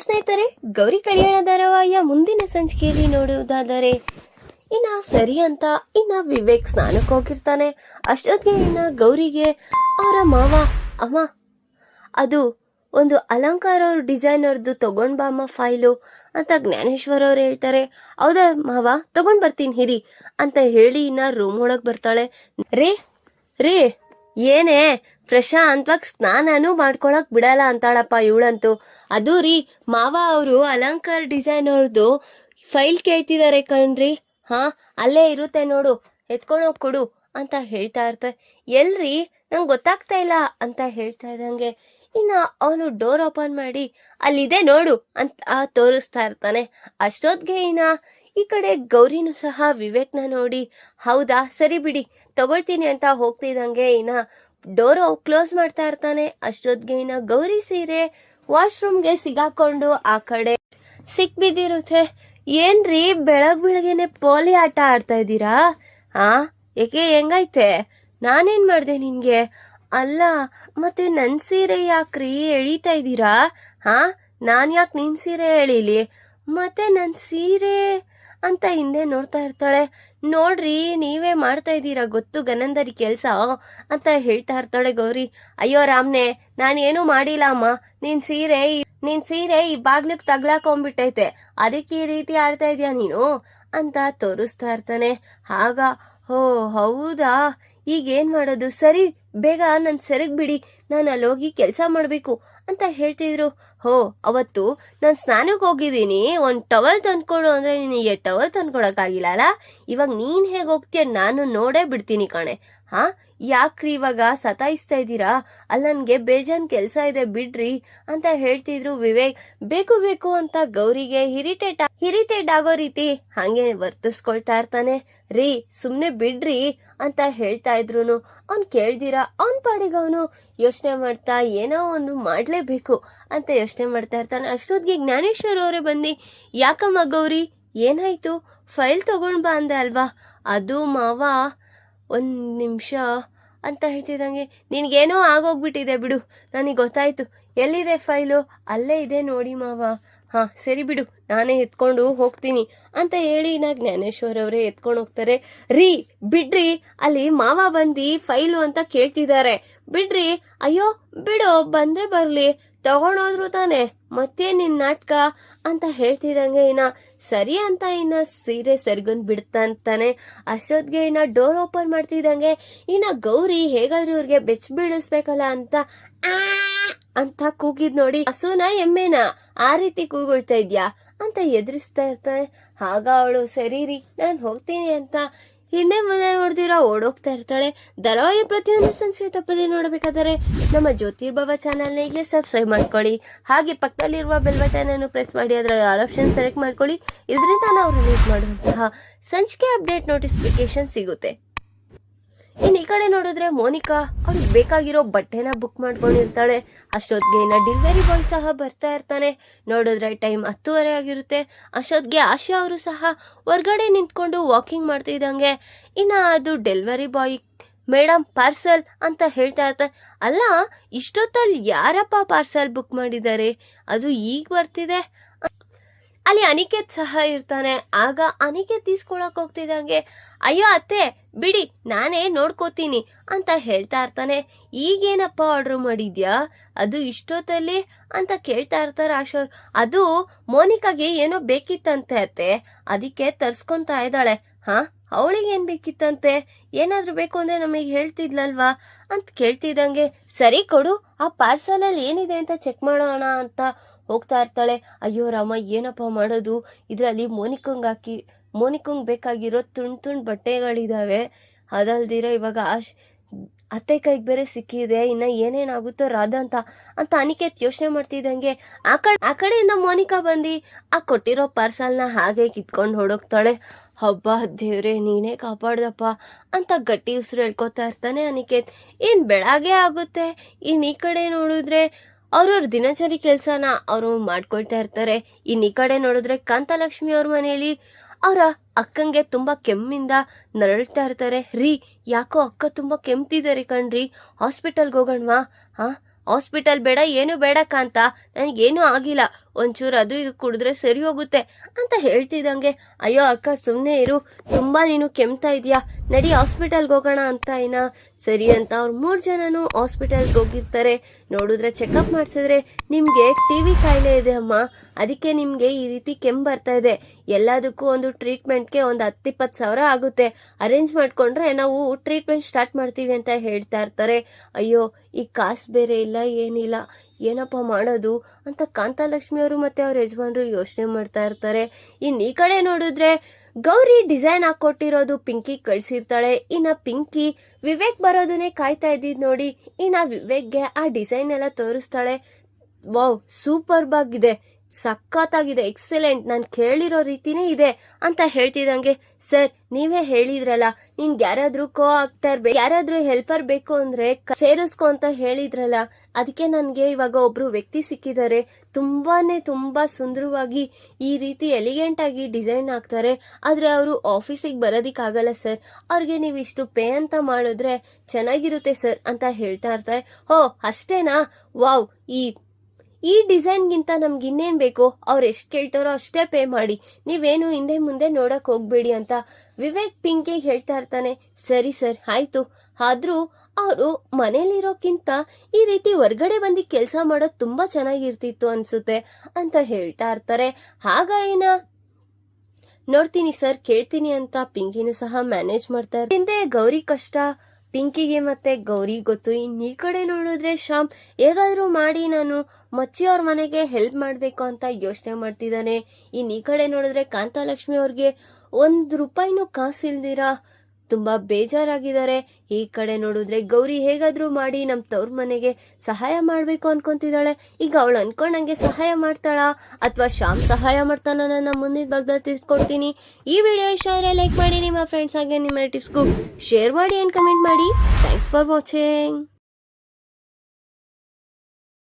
ಸ್ನೇಹಿತರೆ, ಗೌರಿ ಕಲ್ಯಾಣ ಧಾರಾವಾಹಿಯ ಮುಂದಿನ ಸಂಚಿಕೆಯಲ್ಲಿ ನೋಡುವುದಾದರೆ ಸರಿ ಅಂತ ವಿವೇಕ್ ಸ್ನಾನಕ್ಕೆ ಹೋಗಿರ್ತಾನೆ. ಅಷ್ಟೊತ್ತಿಗೆ ಗೌರಿಗೆ ಅವರ ಮಾವ, ಅಮ್ಮ ಅದು ಒಂದು ಅಲಂಕಾರ ಅವ್ರ ಡಿಸೈನರ್ದು ತಗೊಂಡ್ ಬಾಮ್ಮ ಫೈಲು ಅಂತ ಜ್ಞಾನೇಶ್ವರ್ ಅವ್ರು ಹೇಳ್ತಾರೆ. ಹೌದಾ ಮಾವ, ತಗೊಂಡ್ ಬರ್ತೀನಿ ಹಿರಿ ಅಂತ ಹೇಳಿ ರೂಮ್ ಒಳಗ್ ಬರ್ತಾಳೆ. ರೇ ಏನೇ ಪ್ರಶಾಂತವಾಗಿ ಸ್ನಾನನೂ ಮಾಡ್ಕೊಳಕ್ ಬಿಡಲ್ಲ ಅಂತಾಳಪ್ಪ ಇವಳಂತೂ. ಅದು ರೀ ಮಾವ ಅವರು ಅಲಂಕಾರ ಡಿಸೈನ್ ಅವ್ರದ್ದು ಫೈಲ್ ಕೇಳ್ತಿದ್ದಾರೆ ಕಣ್ರಿ. ಅಲ್ಲೇ ಇರುತ್ತೆ ನೋಡು, ಎತ್ಕೊಂಡೋಗ್ ಕೊಡು ಅಂತ ಹೇಳ್ತಾ ಇರ್ತಾರೆ. ಎಲ್ರಿ ನಂಗೆ ಗೊತ್ತಾಗ್ತಾ ಇಲ್ಲ ಅಂತ ಹೇಳ್ತಾ ಇದ್ದಂಗೆ ಅವನು ಡೋರ್ ಓಪನ್ ಮಾಡಿ ಅಲ್ಲಿದೆ ನೋಡು ಅಂತ ತೋರಿಸ್ತಾ ಇರ್ತಾನೆ. ಅಷ್ಟೊತ್ಗೆ ಈ ಕಡೆ ಗೌರಿನೂ ಸಹ ವಿವೇಕ್ನ ನೋಡಿ, ಹೌದಾ ಸರಿ ಬಿಡಿ ತಗೊಳ್ತೀನಿ ಅಂತ ಹೋಗ್ತಿದ್ದಂಗೆ ಡೋರ್ ಕ್ಲೋಸ್ ಮಾಡ್ತಾ ಇರ್ತಾನೆ. ಅಷ್ಟೊತ್ಗೆ ಗೌರಿ ಸೀರೆ ವಾಶ್ರೂಮ್ಗೆ ಸಿಗಾಕೊಂಡು ಆ ಕಡೆ ಸಿಕ್ಬಿದ್ದಿರುತ್ತೆ. ಏನ್ರಿ ಬೆಳಗ್ಗೆನೆ ಪೋಲಿ ಆಟ ಆಡ್ತಾ ಇದ್ದೀರಾ? ಏಕೆ ಹೆಂಗೈತೆ? ನಾನೇನ್ ಮಾಡ್ದೆ ನಿನ್ಗೆ? ಅಲ್ಲ ಮತ್ತೆ ನನ್ ಸೀರೆ ಯಾಕ್ರಿ ಎಳಿತಾ ಇದ್ದೀರಾ? ನಾನ್ ಯಾಕೆ ನಿನ್ ಸೀರೆ ಎಳಿಲಿ? ಮತ್ತೆ ನನ್ ಸೀರೆ ಅಂತ ಹಿಂದೆ ನೋಡ್ತಾ ಇರ್ತಾಳೆ. ನೋಡ್ರಿ ನೀವೇ ಮಾಡ್ತಾ ಇದ್ದೀರಾ ಗೊತ್ತು ಗನಂದರಿ ಕೆಲ್ಸ ಅಂತ ಹೇಳ್ತಾ ಇರ್ತಾಳೆ ಗೌರಿ. ಅಯ್ಯೋ ರಾಮ್ನೆ, ನಾನೇನು ಮಾಡಿಲ್ಲ ಅಮ್ಮ, ನಿನ್ ಸೀರೆ ಈ ಬಾಗ್ಲಿಗ್ ತಗ್ಲಾಕೊಂಡ್ಬಿಟ್ಟೈತೆ, ಅದಕ್ಕೆ ಈ ರೀತಿ ಆಡ್ತಾ ಇದೀಯ ನೀನು ಅಂತ ತೋರಿಸ್ತಾ ಇರ್ತಾನೆ. ಆಗ ಹೋ ಹೌದಾ, ಈಗ ಏನ್ ಮಾಡೋದು? ಸರಿ ಬೇಗ ನನ್ ಸೆರಗ್ ಬಿಡಿ, ನಾನು ಅಲ್ಲೋಗಿ ಕೆಲಸ ಮಾಡ್ಬೇಕು ಅಂತ ಹೇಳ್ತಿದ್ರು. ಅವತ್ತು ನಾನು ಸ್ನಾನಕ್ಕೆ ಹೋಗಿದ್ದೀನಿ, ಒಂದ್ ಟವಲ್ ತಂದ್ಕೊಡು ಅಂದ್ರೆ ನಿನಗೆ ಟವಲ್ ತಂದ್ಕೊಡಕ್ಕಾಗಿಲ್ಲ ಅಲ್ಲ? ಇವಾಗ ನೀನ್ ಹೇಗ್ ಹೋಗ್ತೀಯ ನಾನು ನೋಡೇ ಬಿಡ್ತೀನಿ ಕಣೆ. ಯಾಕ್ರಿ ಇವಾಗ ಸತಾಯಿಸ್ತಾ ಇದ್ದೀರಾ? ಅಲ್ಲಿ ನನ್ಗೆ ಬೇಜಾನ್ ಕೆಲ್ಸ ಇದೆ ಬಿಡ್ರಿ ಅಂತ ಹೇಳ್ತಿದ್ರು ವಿವೇಕ್. ಬೇಕು ಅಂತ ಗೌರಿಗೆ ಇರಿಟೇಟ್ ಆಗೋ ರೀತಿ ಹಂಗೆ ವರ್ತಿಸ್ಕೊಳ್ತಾ ಇರ್ತಾನೆ. ರೀ ಸುಮ್ನೆ ಬಿಡ್ರಿ ಅಂತ ಹೇಳ್ತಾ ಇದ್ರು. ಅವ್ನ್ ಕೇಳ್ದಿರಾ ಅವನ್ ಪಾಡಿಗೆ ಅವನು ಯೋಚನೆ ಮಾಡ್ತಾ ಏನೋ ಒಂದು ಮಾಡ್ಲೇಬೇಕು ಅಂತ ಯೋಚನೆ ಮಾಡ್ತಾ ಇರ್ತಾನೆ. ಅಷ್ಟೊತ್ತಿಗೆ ಜ್ಞಾನೇಶ್ವರ್ ಅವರೇ ಬಂದು, ಯಾಕಮ್ಮ ಗೌರಿ ಏನಾಯ್ತು? ಫೈಲ್ ತಗೊಂಡ್ ಬಾ ಅಂದೆ ಅಲ್ವಾ? ಅದು ಮಾವ ಒಂದ್ ನಿಮಿಷ ಅಂತ ಹೇಳ್ತಿದ್ದಂಗೆ, ನಿನ್ಗೇನೋ ಆಗೋಗ್ಬಿಟ್ಟಿದೆ ಬಿಡು, ನನಗೆ ಗೊತ್ತಾಯ್ತು. ಎಲ್ಲಿದೆ ಫೈಲು? ಅಲ್ಲೇ ಇದೆ ನೋಡಿ ಮಾವ. ಸರಿ ಬಿಡು, ನಾನೇ ಎತ್ಕೊಂಡು ಹೋಗ್ತೀನಿ ಅಂತ ಹೇಳಿ ಜ್ಞಾನೇಶ್ವರ್ ಅವರೇ ಎತ್ಕೊಂಡು ಹೋಗ್ತಾರೆ. ರೀ ಬಿಡ್ರಿ, ಅಲ್ಲಿ ಮಾವ ಬಂದಿ ಫೈಲು ಅಂತ ಕೇಳ್ತಿದ್ದಾರೆ, ಬಿಡ್ರಿ. ಅಯ್ಯೋ ಬಿಡು, ಬಂದ್ರೆ ಬರ್ಲಿ, ತಗೊಂಡೋದ್ರು ತಾನೆ, ಮತ್ತೆ ನಿನ್ ನಾಟಕ ಅಂತ ಹೇಳ್ತಿದಂಗೆ ಸರಿ ಅಂತ ಸೀರೆ ಸೆರ್ಗನ್ ಬಿಡ್ತಾನೆ. ಅಷ್ಟೊತ್ಗೆ ಡೋರ್ ಓಪನ್ ಮಾಡ್ತಿದ್ದಂಗೆ ಗೌರಿ ಹೇಗಾದ್ರೂ ಇವ್ರಿಗೆ ಬೆಚ್ಚ ಬೀಳಿಸ್ಬೇಕಲ್ಲ ಅಂತ ಕೂಗಿದ್ ನೋಡಿ, ಹಸುನ ಎಮ್ಮೆನ ಆ ರೀತಿ ಕೂಗೊಳ್ತಾ ಇದ್ಯಾ ಅಂತ ಎದುರಿಸ್ತಾ ಇರ್ತಾನೆ. ಆಗ ಅವಳು ಸರಿ ರೀ ನಾನ್ ಹೋಗ್ತೀನಿ ಅಂತ ಹಿಂದೆ ಮುಂದೆ ನೋಡ್ದಿರಾ ಓಡೋಗ್ತಾ ಇರ್ತಾಳೆ. ಧಾರಾವಾಹಿಯ ಪ್ರತಿಯೊಂದು ಸಂಚಿಕೆ ತಪ್ಪದೆ ನೋಡಬೇಕಾದರೆ ನಮ್ಮ ಜ್ಯೋತಿರ್ಭವ ಚಾನೆಲ್ನ ಈಗಲೇ ಸಬ್ಸ್ಕ್ರೈಬ್ ಮಾಡ್ಕೊಳ್ಳಿ. ಹಾಗೆ ಪಕ್ಕದಲ್ಲಿರುವ ಬೆಲ್ ಬಟನ್ ಅನ್ನು ಪ್ರೆಸ್ ಮಾಡಿ ಅದರ ಆಲ್ ಆಪ್ಷನ್ ಸೆಲೆಕ್ಟ್ ಮಾಡ್ಕೊಳ್ಳಿ. ಇದರಿಂದ ನಾವು ರಿಲೀಸ್ ಮಾಡುವಂತಹ ಸಂಚಿಕೆ ಅಪ್ಡೇಟ್ ನೋಟಿಫಿಕೇಶನ್ ಸಿಗುತ್ತೆ. ಈ ಕಡೆ ನೋಡಿದ್ರೆ ಮೋನಿಕಾ ಅವ್ರಿಗೆ ಬೇಕಾಗಿರೋ ಬಟ್ಟೆನ ಬುಕ್ ಮಾಡ್ಕೊಂಡಿರ್ತಾಳೆ. ಅಷ್ಟೊತ್ತಿಗೆ ಡೆಲಿವರಿ ಬಾಯ್ ಸಹ ಬರ್ತಾ ಇರ್ತಾನೆ. ನೋಡಿದ್ರೆ ಟೈಮ್ 10:30 ಆಗಿರುತ್ತೆ. ಅಷ್ಟೊತ್ತಿಗೆ ಆಶಾ ಅವರು ಸಹ ಹೊರ್ಗಡೆ ನಿಂತ್ಕೊಂಡು ವಾಕಿಂಗ್ ಮಾಡ್ತಿದ್ದಂಗೆ ಅದು ಡೆಲಿವರಿ ಬಾಯ್, ಮೇಡಮ್ ಪಾರ್ಸಲ್ ಅಂತ ಹೇಳ್ತಾ ಇರ್ತಾರೆ. ಅಲ್ಲ ಇಷ್ಟೊತ್ತಲ್ಲಿ ಯಾರಪ್ಪ ಪಾರ್ಸಲ್ ಬುಕ್ ಮಾಡಿದ್ದಾರೆ, ಅದು ಈಗ ಬರ್ತಿದೆ. ಅಲ್ಲಿ ಅನಿಕೇತ್ ಸಹ ಇರ್ತಾನೆ. ಆಗ ಅನಿಕೇತ್ ತೀಸ್ಕೊಳಕ್ ಹೋಗ್ತಿದ್ದಂಗೆ, ಅಯ್ಯೋ ಅತ್ತೆ ಬಿಡಿ ನಾನೇ ನೋಡ್ಕೋತೀನಿ ಅಂತ ಹೇಳ್ತಾ ಇರ್ತಾನೆ. ಈಗೇನಪ್ಪ ಆರ್ಡರ್ ಮಾಡಿದ್ಯಾ, ಅದು ಇಷ್ಟೊತ್ತಲ್ಲಿ ಅಂತ ಕೇಳ್ತಾ ಇರ್ತಾರ ಆಶೋರ್. ಅದು ಮೋನಿಕಾಗೆ ಏನೋ ಬೇಕಿತ್ತಂತೆ ಅತ್ತೆ, ಅದಕ್ಕೆ ತರ್ಸ್ಕೊಂತಾ ಇದ್ದಾಳೆ. ಅವಳಿಗೆ ಏನ್ ಬೇಕಿತ್ತಂತೆ? ಏನಾದ್ರೂ ಬೇಕು ಅಂದ್ರೆ ನಮಗೆ ಹೇಳ್ತಿದ್ಲಲ್ವಾ ಅಂತ ಕೇಳ್ತಿದ್ದಂಗೆ, ಸರಿ ಕೊಡು, ಆ ಪಾರ್ಸಲ್ ಅಲ್ಲಿ ಏನಿದೆ ಅಂತ ಚೆಕ್ ಮಾಡೋಣ ಅಂತ ಹೋಗ್ತಾ ಇರ್ತಾಳೆ. ಅಯ್ಯೋ ರಾಮ ಏನಪ್ಪ ಮಾಡೋದು, ಇದ್ರಲ್ಲಿ ಮೋನಿಕಂಗ್ ಬೇಕಾಗಿರೋ ತುಂಡ್ ಬಟ್ಟೆಗಳಿದಾವೆ, ಅದಲ್ದಿರೋ ಇವಾಗ ಅತ್ತೆ ಕೈಗೆ ಬೇರೆ ಸಿಕ್ಕಿದೆ, ಏನೇನಾಗುತ್ತೋ ರಾಧ ಅಂತ ಅನಿಕೇತ್ ಯೋಚನೆ ಮಾಡ್ತಿದ್ದಂಗೆ ಆ ಕಡೆಯಿಂದ ಮೋನಿಕಾ ಬಂದು ಆ ಕೊಟ್ಟಿರೋ ಪಾರ್ಸಲ್ನ ಹಾಗೆ ಕಿತ್ಕೊಂಡು ಹೊಡೋಗ್ತಾಳೆ. ಹಬ್ಬ ದೇವ್ರೆ ನೀನೇ ಕಾಪಾಡ್ದಪ್ಪ ಅಂತ ಗಟ್ಟಿ ಉಸಿರು ಹೇಳ್ಕೊತಾ ಇರ್ತಾನೆ ಅನಿಕೇತ್. ಬೆಳಗ್ಗೆ ಆಗುತ್ತೆ. ಈ ಕಡೆ ನೋಡಿದ್ರೆ ಅವ್ರವ್ರ ದಿನಚರಿ ಕೆಲ್ಸನ ಅವರು ಮಾಡ್ಕೊಳ್ತಾ ಇರ್ತಾರೆ. ಈ ಕಡೆ ನೋಡಿದ್ರೆ ಕಾಂತಲಕ್ಷ್ಮಿ ಅವ್ರ ಮನೆಯಲ್ಲಿ ಅವರ ಅಕ್ಕಂಗೆ ತುಂಬಾ ಕೆಮ್ಮಿಂದ ನರಳ್ತಾ ಇರ್ತಾರೆ. ರೀ ಯಾಕೋ ಅಕ್ಕ ತುಂಬಾ ಕೆಮ್ತಿದ್ದಾರೆ ಕಣ್ರಿ, ಹಾಸ್ಪಿಟಲ್ಗೆ ಹೋಗೋಣವಾ? ಹಾಸ್ಪಿಟಲ್ ಬೇಡ, ಏನು ಬೇಡ ಕಾಂತ, ನನಗೇನು ಆಗಿಲ್ಲ, ಒಂಚೂರು ಅದು ಇದು ಕುಡಿದ್ರೆ ಸರಿ ಹೋಗುತ್ತೆ ಅಂತ ಹೇಳ್ತಿದ್ದಂಗೆ, ಅಯ್ಯೋ ಅಕ್ಕ ಸುಮ್ಮನೆ ಇರು, ತುಂಬಾ ನೀನು ಕೆಮ್ತಾ ಇದೆಯಾ, ನಡಿ ಹಾಸ್ಪಿಟಲ್ಗೆ ಹೋಗೋಣ ಅಂತ ಸರಿ ಅಂತ ಅವ್ರು 3 ಜನನು ಹಾಸ್ಪಿಟಲ್ಗೆ ಹೋಗಿರ್ತಾರೆ. ನೋಡಿದ್ರೆ ಚೆಕಪ್ ಮಾಡಿಸಿದ್ರೆ ನಿಮ್ಗೆ ಟಿವಿ ಕಾಯಿಲೆ ಇದೆ ಅಮ್ಮ, ಅದಕ್ಕೆ ನಿಮ್ಗೆ ಈ ರೀತಿ ಕೆಮ್ಮು ಬರ್ತಾ ಇದೆ, ಎಲ್ಲದಕ್ಕೂ ಒಂದು ಟ್ರೀಟ್ಮೆಂಟ್ಗೆ ಒಂದು 10-20 ಸಾವಿರ ಆಗುತ್ತೆ, ಅರೇಂಜ್ ಮಾಡ್ಕೊಂಡ್ರೆ ನಾವು ಟ್ರೀಟ್ಮೆಂಟ್ ಸ್ಟಾರ್ಟ್ ಮಾಡ್ತೀವಿ ಅಂತ ಹೇಳ್ತಾ ಇರ್ತಾರೆ. ಅಯ್ಯೋ ಈ ಕಾಸು ಬೇರೆ ಇಲ್ಲ ಏನಿಲ್ಲ, ಏನಪ್ಪ ಮಾಡೋದು ಅಂತ ಕಾಂತಲಕ್ಷ್ಮಿ ಅವರು ಮತ್ತೆ ಅವ್ರ ಯಜಮಾನ್ರು ಯೋಚನೆ ಮಾಡ್ತಾ ಇರ್ತಾರೆ. ಈ ಕಡೆ ನೋಡಿದ್ರೆ ಗೌರಿ ಡಿಸೈನ್ ಹಾಕೊಟ್ಟಿರೋದು ಪಿಂಕಿ ಕಳ್ಸಿರ್ತಾಳೆ. ಪಿಂಕಿ ವಿವೇಕ್ ಬರೋದನ್ನೇ ಕಾಯ್ತಾ ಇದ್ದಿದ್ ನೋಡಿ ವಿವೇಕ್ಗೆ ಆ ಡಿಸೈನ್ ಎಲ್ಲ ತೋರಿಸ್ತಾಳೆ. ವಾವ್, ಸೂಪರ್ಬ್ ಆಗಿದೆ, ಸಖತ್ತಾಗಿದೆ, ಎಕ್ಸಲೆಂಟ್, ನಾನು ಕೇಳಿರೋ ರೀತಿನೇ ಇದೆ ಅಂತ ಹೇಳ್ತಿದ್ದಂಗೆ, ಸರ್ ನೀವೇ ಹೇಳಿದ್ರಲ್ಲ ನಿನ್ಗೆ ಯಾರಾದ್ರೂ ಕೋ ಆಕ್ಟರ್ ಯಾರಾದ್ರೂ ಹೆಲ್ಪರ್ ಬೇಕು ಅಂದ್ರೆ ಸೇರಿಸ್ಕೊ ಅಂತ ಹೇಳಿದ್ರಲ್ಲ, ಅದಕ್ಕೆ ನನ್ಗೆ ಇವಾಗ ಒಬ್ರು ವ್ಯಕ್ತಿ ಸಿಕ್ಕಿದ್ದಾರೆ, ತುಂಬಾ ಸುಂದರವಾಗಿ ಈ ರೀತಿ ಎಲಿಗೆಂಟ್ ಆಗಿ ಡಿಸೈನ್ ಹಾಕ್ತಾರೆ, ಆದ್ರೆ ಅವರು ಆಫೀಸಿಗೆ ಬರೋದಿಕ್ಕಾಗಲ್ಲ ಸರ್, ಅವ್ರಿಗೆ ನೀವು ಇಷ್ಟು ಪೇ ಅಂತ ಮಾಡಿದ್ರೆ ಚೆನ್ನಾಗಿರುತ್ತೆ ಸರ್ ಅಂತ ಹೇಳ್ತಾ ಇರ್ತಾರೆ. ಹೋ ಅಷ್ಟೇನಾ, ವಾವ್, ಈ ಡಿಸೈನ್ಗಿಂತ ನಮ್ಗೆ ಇನ್ನೇನ್ ಬೇಕು, ಅವ್ರು ಎಷ್ಟು ಕೇಳ್ತಾರೋ ಅಷ್ಟೇ ಪೇ ಮಾಡಿ, ನೀವೇನು ಹಿಂದೆ ಮುಂದೆ ನೋಡಕ್ ಹೋಗ್ಬೇಡಿ ಅಂತ ವಿವೇಕ್ ಪಿಂಕಿಗೆ ಹೇಳ್ತಾ ಇರ್ತಾನೆ. ಸರಿ ಸರ್ ಆಯ್ತು, ಆದ್ರೂ ಅವರು ಮನೇಲಿರೋಕ್ಕಿಂತ ಈ ರೀತಿ ಹೊರ್ಗಡೆ ಬಂದು ಕೆಲಸ ಮಾಡೋದು ತುಂಬಾ ಚೆನ್ನಾಗಿರ್ತಿತ್ತು ಅನ್ಸುತ್ತೆ ಅಂತ ಹೇಳ್ತಾ ಇರ್ತಾರೆ. ಆಗ ನೋಡ್ತೀನಿ ಸರ್, ಕೇಳ್ತೀನಿ ಅಂತ ಪಿಂಕಿನೂ ಸಹ ಮ್ಯಾನೇಜ್ ಮಾಡ್ತಾ ಇರ್ತಾರೆ. ಹಿಂದೆ ಗೌರಿ ಕಷ್ಟ ಪಿಂಕಿಗೆ ಮತ್ತೆ ಗೌರಿ ಗೊತ್ತು. ಈ ಕಡೆ ನೋಡಿದ್ರೆ ಶ್ಯಾಮ್ ಹೇಗಾದ್ರೂ ಮಾಡಿ ನಾನು ಮಚ್ಚಿ ಅವ್ರ ಮನೆಗೆ ಹೆಲ್ಪ್ ಮಾಡ್ಬೇಕು ಅಂತ ಯೋಚನೆ ಮಾಡ್ತಿದ್ದಾನೆ. ಈ ಕಡೆ ನೋಡಿದ್ರೆ ಕಾಂತಲಕ್ಷ್ಮಿ ಅವ್ರಿಗೆ ₹1 ಕಾಸಿಲ್ದಿರ ತುಂಬಾ ಬೇಜಾರಾಗಿದ್ದಾರೆ. ಈ ಕಡೆ ನೋಡಿದ್ರೆ ಗೌರಿ ಹೇಗಾದ್ರೂ ಮಾಡಿ ನಮ್ ತವ್ರ ಮನೆಗೆ ಸಹಾಯ ಮಾಡ್ಬೇಕು ಅನ್ಕೊಂತಿದ್ದಾಳೆ. ಈಗ ಅವಳು ಅನ್ಕೊಂಡಂಗೆ ಸಹಾಯ ಮಾಡ್ತಾಳಾ ಅಥವಾ ಶ್ಯಾಮ್ ಸಹಾಯ ಮಾಡ್ತಾನ, ನನ್ನ ಮುಂದಿನ ಭಾಗದಲ್ಲಿ ತಿಳಿಸ್ಕೊಡ್ತೀನಿ. ಈ ವಿಡಿಯೋ ಇಷ್ಟ ಆದ್ರೆ ಲೈಕ್ ಮಾಡಿ, ನಿಮ್ಮ ಫ್ರೆಂಡ್ಸ್ ಹಾಗೆ ನಿಮ್ಮ ರಿಲೇಟಿವ್ಸ್ಗೂ ಶೇರ್ ಮಾಡಿ ಅಂಡ್ ಕಮೆಂಟ್ ಮಾಡಿ. Thanks for watching.